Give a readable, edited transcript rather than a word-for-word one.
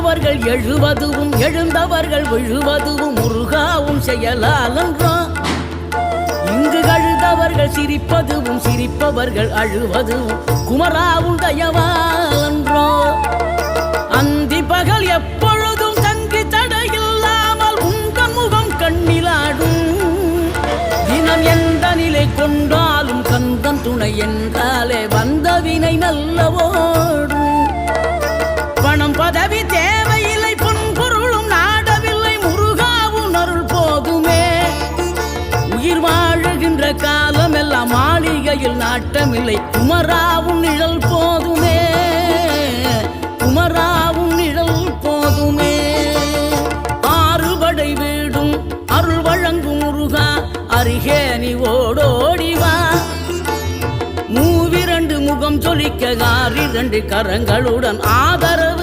விழுந்தவர்கள் எழுவதுவும் எழுந்தவர்கள் விழுவதுவும் முருகாவும் செயலாலன்றோ. இங்கு அழுதவர்கள் சிரிப்பதுவும் சிரிப்பவர்கள் அழுவதுவும் குமராவும் தயவாலன்றோ. அந்தி பகல் எப்பொழுதும் தங்கி தடையில்லாமல் உங்கள் முகம் கண்ணிலாடும். தினம் எந்த நிலை கொண்டாலும் கந்தன் துணை என்றாலே வந்த வினை நல்லவோடும். பணம் பதவி தேவையில்லை பொன்பொருளும் நாடவில்லை முருகாவும் அருள் போதுமே. உயிர் வாழுகின்ற காலம் எல்லாம் மாளிகையில் நாட்டமில்லை குமராவும் நிழல் போதுமே. குமராவும் நிழல் போதுமே. ஆறுபடை வீடும் அருள் வழங்கும் முருகா அருகே நீ ஓடோடிவா. மூவிரண்டு முகம் சொலிக்க 6 கரங்களுடன் ஆதரவு